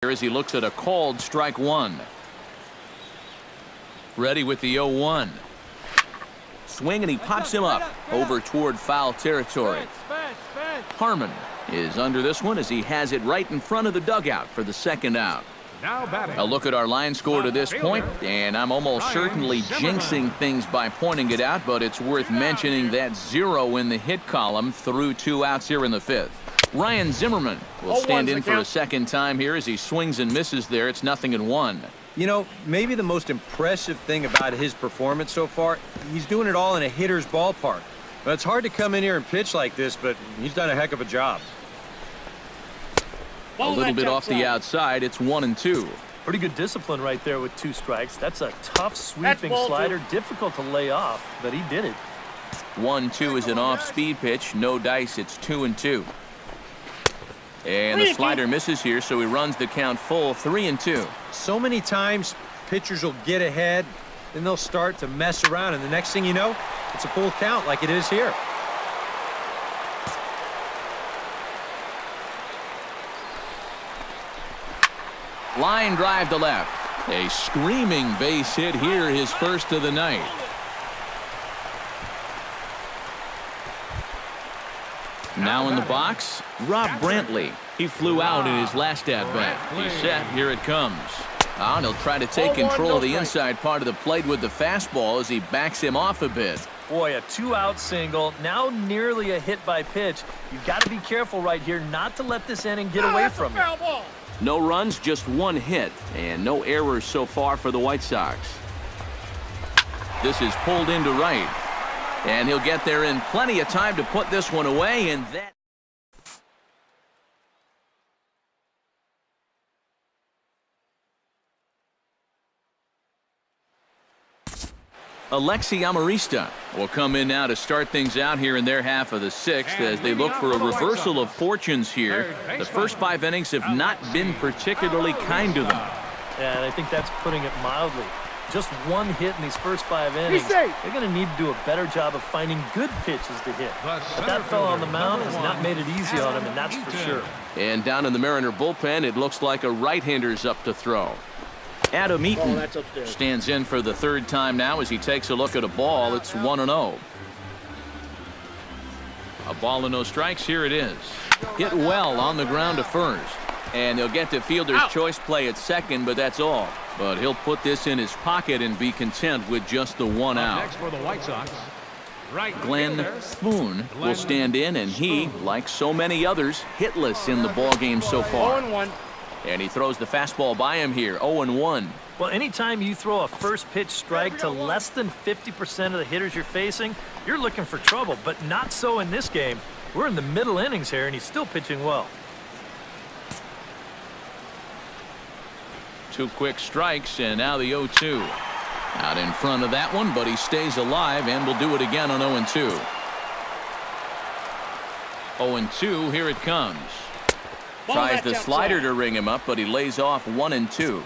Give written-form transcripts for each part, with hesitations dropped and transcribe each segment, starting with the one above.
Here as he looks at a called strike one. Ready with the 0-1. Swing and he pops him up over toward foul territory. Harmon is under this one as he has it right in front of the dugout for the second out. A look at our line score to this point, and I'm almost certainly jinxing things by pointing it out, but it's worth mentioning that 0 in the hit column through 2 outs here in the 5th. Ryan Zimmerman will stand in for a second time here as he swings and misses there. It's 0-1. You know, maybe the most impressive thing about his performance so far, he's doing it all in a hitter's ballpark. But it's hard to come in here and pitch like this, but he's done a heck of a job. A little bit off the outside. It's 1-2. Pretty good discipline right there with 2 strikes. That's a tough sweeping slider. Difficult to lay off, but he did it. 1-2 is an off-speed pitch. No dice. It's 2-2. And the slider misses here, so he runs the count full. 3-2. So many times pitchers will get ahead, then they'll start to mess around, and the next thing you know, it's a full count like it is here. Line drive to left. A screaming base hit here, his first of the night. Now in the box, Rob Brantley. He flew out in his last at-bat. He's set. Here it comes. And he'll try to take control of the inside part of the plate with the fastball as he backs him off a bit. Boy, a 2-out single. Now nearly a hit by pitch. You've got to be careful right here not to let this inning get away from you. No runs, just 1 hit, and no errors so far for the White Sox. This is pulled into right. And he'll get there in plenty of time to put this one away, and that... Alexi Amarista will come in now to start things out here in their half of the 6th as they look for a reversal of fortunes here. The first 5 innings have not been particularly kind to them. Yeah, and I think that's putting it mildly. Just 1 hit in these first 5 innings. They're going to need to do a better job of finding good pitches to hit. But that fellow on the mound has not made it easy on him, and that's for sure. And down in the Mariner bullpen, it looks like a right-hander's up to throw. Adam Eaton stands in for the 3rd time now as he takes a look at a ball. It's 1-0. A ball and no strikes. Here it is. Hit well on the ground to first. And they'll get to fielder's choice play at second, but that's all. But he'll put this in his pocket and be content with just the 1 out. Next for the White Sox, Glenn Spoon will stand in, and he, like so many others, hitless in the ballgame so far. 0-1. And he throws the fastball by him here, 0-1. Well, anytime you throw a first pitch strike to less than 50% of the hitters you're facing, you're looking for trouble, but not so in this game. We're in the middle innings here, and he's still pitching well. 2 quick strikes, and now the 0-2. Out in front of that one, but he stays alive and will do it again on 0-2. 0-2, here it comes. Tries the slider to ring him up, but he lays off 1-2.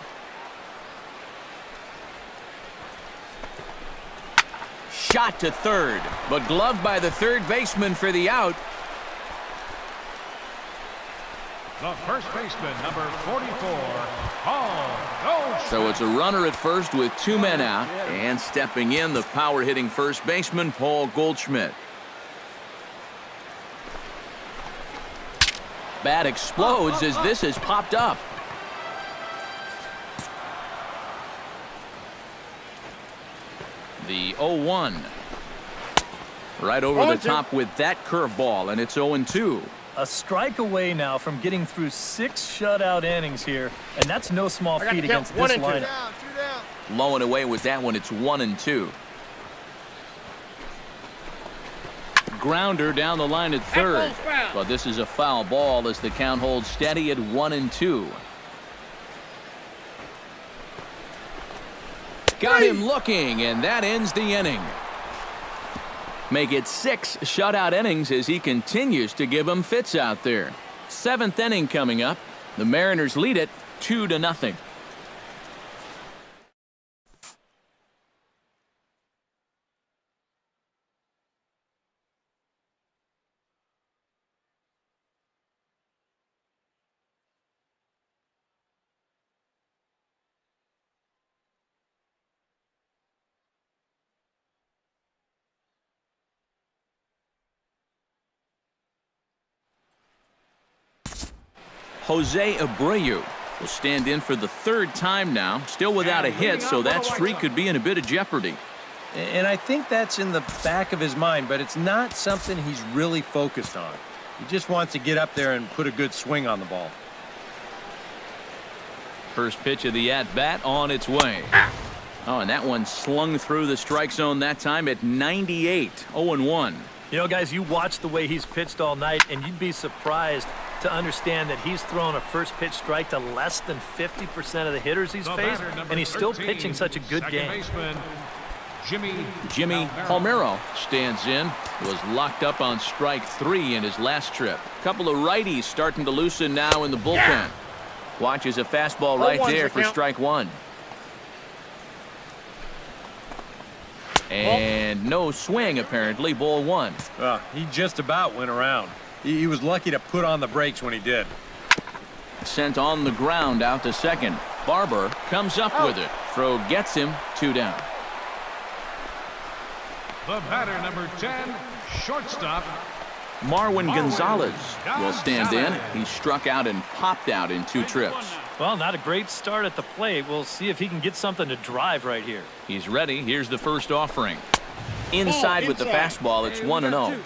Shot to third, but gloved by the third baseman for the out. the first baseman, number 44, Paul Goldschmidt. So it's a runner at first with 2 men out, and stepping in, the power-hitting first baseman, Paul Goldschmidt. Bat explodes as this has popped up. The 0-1. Right over the top with that curveball, and it's 0-2. A strike away now from getting through 6 shutout innings here, and that's no small feat against this lineup. Low and away with that one, it's 1-2. Grounder down the line at third, but this is a foul ball as the count holds steady at 1-2. Got him looking, and that ends the inning. Make it 6 shutout innings as he continues to give them fits out there. 7th inning coming up. The Mariners lead it 2-0. Jose Abreu will stand in for the third time now. Still without a hit, so that streak could be in a bit of jeopardy. And I think that's in the back of his mind, but it's not something he's really focused on. He just wants to get up there and put a good swing on the ball. First pitch of the at-bat on its way. Oh, and that one slung through the strike zone that time at 98, 0-1. You know, guys, you watch the way he's pitched all night, and you'd be surprised to understand that he's thrown a first pitch strike to less than 50% of the hitters he's faced, and he's still pitching such a good game. Jimmy Palmero stands in. Was locked up on strike 3 in his last trip. Couple of righties starting to loosen now in the bullpen. Watches a fastball right there for strike 1. And no swing, apparently. Ball 1. He just about went around. He was lucky to put on the brakes when he did. Sent on the ground out to second. Barber comes up with it. Throw gets him. 2 down. The batter, number 10, shortstop. Marwin Gonzalez will stand in. He struck out and popped out in 2 trips. Well, not a great start at the plate. We'll see if he can get something to drive right here. He's ready. Here's the first offering. Inside with the fastball. It's 1-0.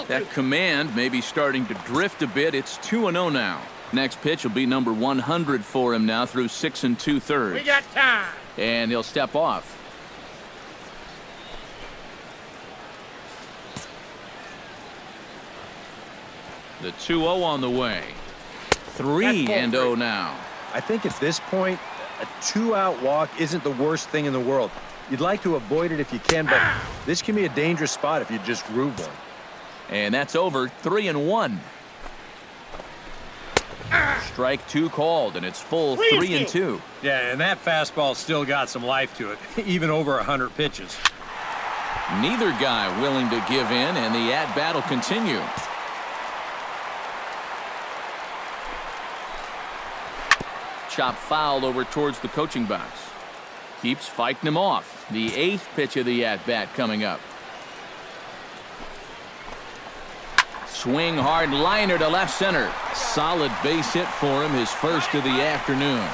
That command may be starting to drift a bit. It's 2-0 now. Next pitch will be number 100 for him now through 6 2/3. We got time. And he'll step off. The 2-0 on the way. 3-0 now. I think at this point, a 2-out walk isn't the worst thing in the world. You'd like to avoid it if you can, but this can be a dangerous spot if you just groove one. And that's over. 3-1. Strike 2 called, and it's full 3-2. Yeah, and that fastball still got some life to it, even over 100 pitches. Neither guy willing to give in, and the at-bat will continue. Chop fouled over towards the coaching box. Keeps fighting him off. The 8th pitch of the at-bat coming up. Swing hard liner to left center. Solid base hit for him, his first of the afternoon.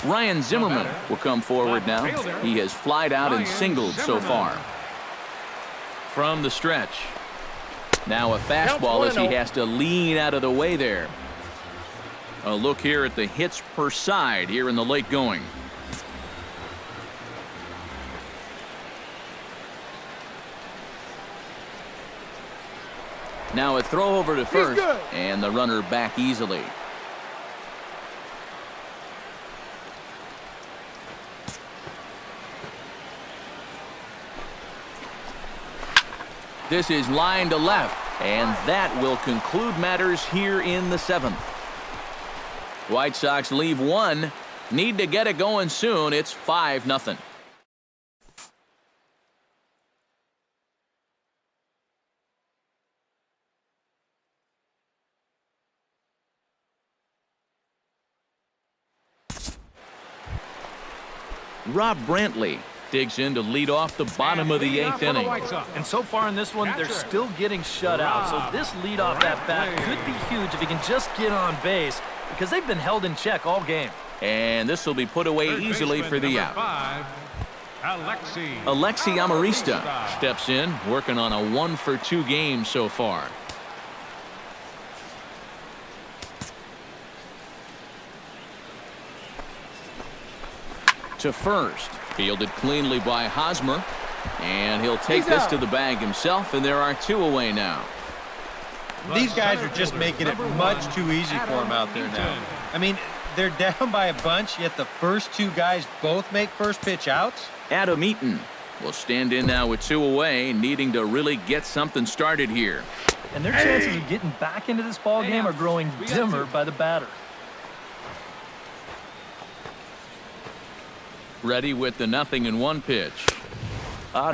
Ryan Zimmerman will come forward now. He has flied out and singled so far. From the stretch. Now a fastball as he has to lean out of the way there. A look here at the hits per side here in the late going. Now a throw over to first, and the runner back easily. This is line to left, and that will conclude matters here in the 7th. White Sox leave 1. Need to get it going soon. It's 5-0. Rob Brantley digs in to lead off the bottom of the 8th inning. And so far in this one, they're still getting shut out. So this leadoff at bat could be huge if he can just get on base, because they've been held in check all game. And this will be put away easily for the out. Alexi Amarista steps in, working on a 1-for-2 game so far. To first. Fielded cleanly by Hosmer. And he'll take this to the bag himself, and there are 2 away now. These guys are just making it much too easy for him out there now. I mean, they're down by a bunch, yet the first 2 guys both make first pitch outs. Adam Eaton will stand in now with 2 away, needing to really get something started here. And their chances of getting back into this ball game are growing dimmer by the batter. Ready with the 0-1 pitch.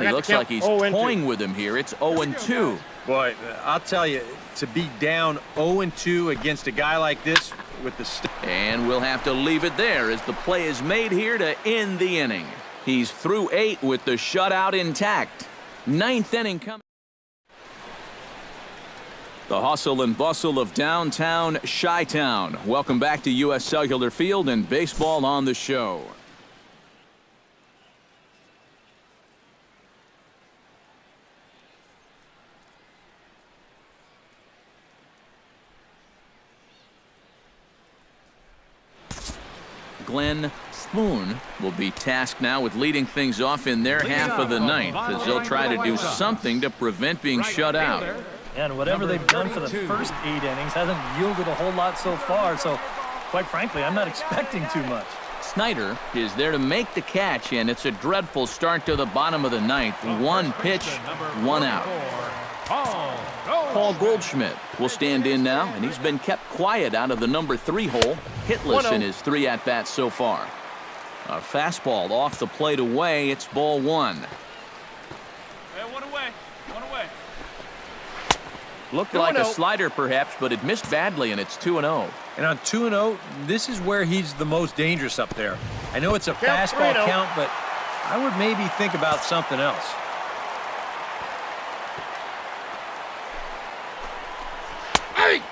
He looks like he's toying with him here. It's 0-2. Boy, I'll tell you, to be down 0-2 against a guy like this with the... And we'll have to leave it there as the play is made here to end the inning. He's through 8 with the shutout intact. 9th inning coming. The hustle and bustle of downtown Chi-Town. Welcome back to U.S. Cellular Field and baseball on the show. Glenn Spoon will be tasked now with leading things off in their half of the ninth as they'll try to do something to prevent being shut out. And whatever they've done for the first 8 innings hasn't yielded a whole lot so far, so quite frankly, I'm not expecting too much. Snyder is there to make the catch, and it's a dreadful start to the bottom of the ninth. 1 pitch, 1 out. Paul Goldschmidt will stand in now, and he's been kept quiet out of the number 3 hole, hitless in his 3 at-bats so far. A fastball off the plate away. It's ball 1. Looked like a slider perhaps, but it missed badly, and it's 2-0. And on 2-0, this is where he's the most dangerous up there. I know it's a fastball count, but I would maybe think about something else.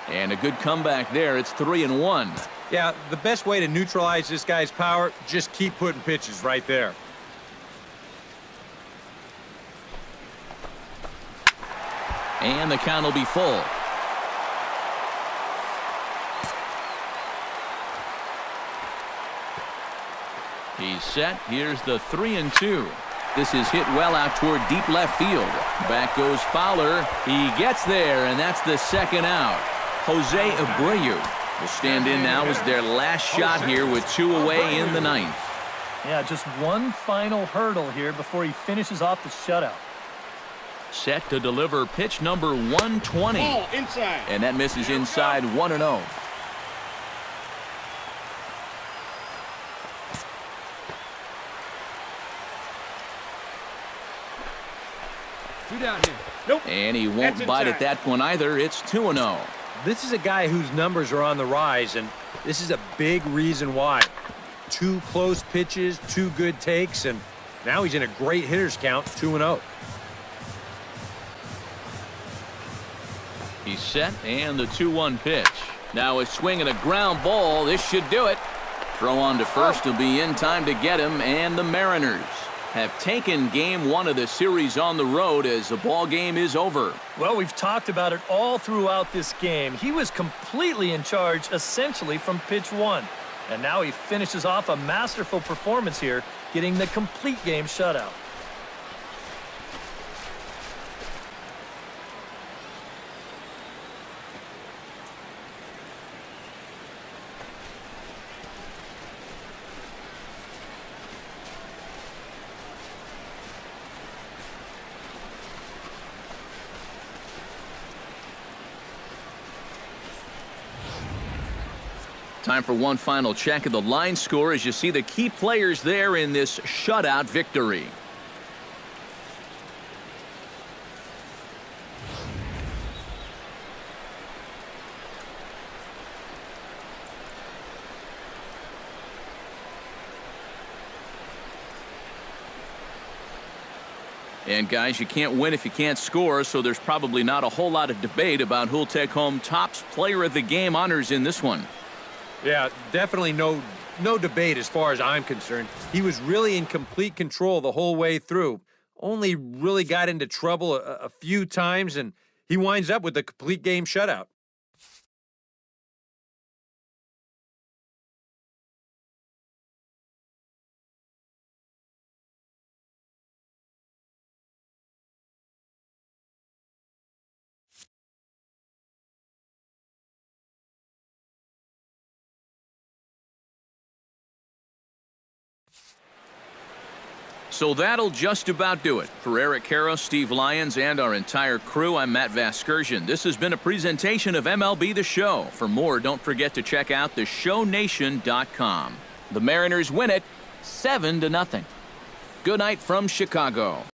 And a good comeback there. It's 3-1. Yeah, the best way to neutralize this guy's power, just keep putting pitches right there. And the count will be full. He's set. Here's the 3-2. This is hit well out toward deep left field. Back goes Fowler. He gets there, and that's the 2nd out. Jose Abreu will stand in now as their last shot here with 2 away in the 9th. Yeah, just one final hurdle here before he finishes off the shutout. Set to deliver pitch number 120. Inside. And that misses inside 1-0. Two down here. Nope. And he won't bite at that one either. It's 2-0. This is a guy whose numbers are on the rise, and this is a big reason why. 2 close pitches, 2 good takes, and now he's in a great hitter's count, 2-0. He's set, and the 2-1 pitch. Now a swing and a ground ball. This should do it. Throw on to first will be in time to get him, and the Mariners have taken game 1 of the series on the road as the ball game is over. Well, we've talked about it all throughout this game. He was completely in charge, essentially, from pitch 1. And now he finishes off a masterful performance here, getting the complete game shutout. Time for one final check of the line score as you see the key players there in this shutout victory. And guys, you can't win if you can't score, so there's probably not a whole lot of debate about who'll take home Topps Player of the Game honors in this one. Yeah, definitely no debate as far as I'm concerned. He was really in complete control the whole way through. Only really got into trouble a few times, and he winds up with a complete game shutout. So that'll just about do it. For Eric Caro, Steve Lyons, and our entire crew, I'm Matt Vasgersian. This has been a presentation of MLB The Show. For more, don't forget to check out theshownation.com. The Mariners win it 7-0. Good night from Chicago.